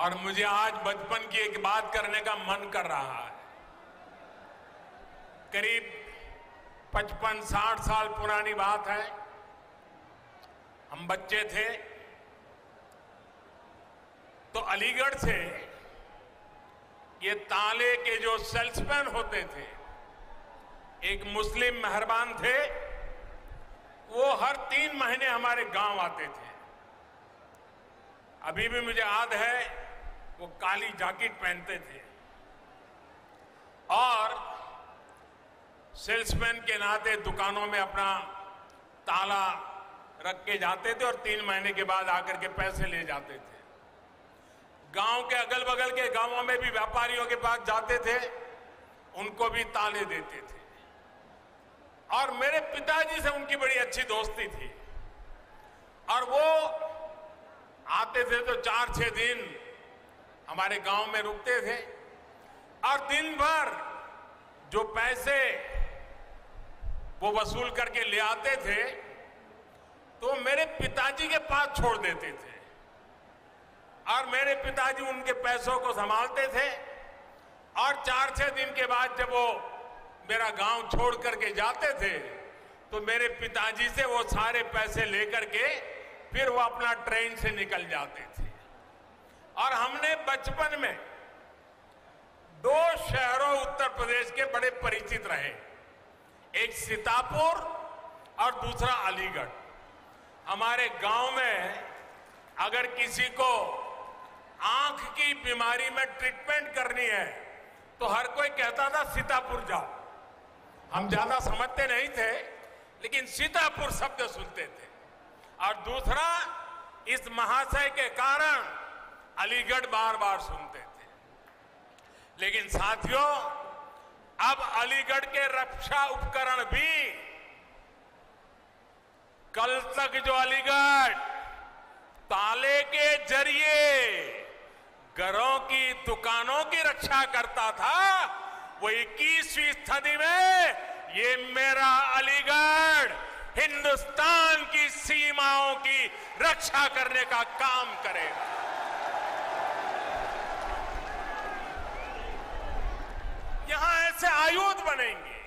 और मुझे आज बचपन की एक बात करने का मन कर रहा है। करीब 55-60 साल पुरानी बात है। हम बच्चे थे तो अलीगढ़ से ये ताले के जो सेल्समैन होते थे, एक मुस्लिम मेहरबान थे, वो हर 3 महीने हमारे गांव आते थे। अभी भी मुझे याद है, वो काली जैकेट पहनते थे और सेल्समैन के नाते दुकानों में अपना ताला रख के जाते थे और 3 महीने के बाद आकर के पैसे ले जाते थे। गांव के अगल बगल के गांवों में भी व्यापारियों के पास जाते थे, उनको भी ताले देते थे। और मेरे पिताजी से उनकी बड़ी अच्छी दोस्ती थी और वो आते थे तो 4-6 दिन हमारे गांव में रुकते थे और दिन भर जो पैसे वो वसूल करके ले आते थे तो मेरे पिताजी के पास छोड़ देते थे और मेरे पिताजी उनके पैसों को संभालते थे। और 4-6 दिन के बाद जब वो मेरा गांव छोड़ करके जाते थे तो मेरे पिताजी से वो सारे पैसे लेकर के फिर वो अपना ट्रेन से निकल जाते थे। और हमने बचपन में 2 शहरों उत्तर प्रदेश के बड़े परिचित रहे, एक सीतापुर और दूसरा अलीगढ़। हमारे गांव में अगर किसी को आंख की बीमारी में ट्रीटमेंट करनी है तो हर कोई कहता था सीतापुर जाओ। हम ज्यादा समझते नहीं थे लेकिन सीतापुर शब्द सुनते थे। और दूसरा, इस महाशय के कारण अलीगढ़ बार बार सुनते थे। लेकिन साथियों, अब अलीगढ़ के रक्षा उपकरण भी, कल तक जो अलीगढ़ ताले के जरिए घरों की, दुकानों की रक्षा करता था, वो 21वीं सदी में ये मेरा अलीगढ़ हिंदुस्तान की सीमाओं की रक्षा करने का काम करेगा। यहां ऐसे आयुध बनेंगे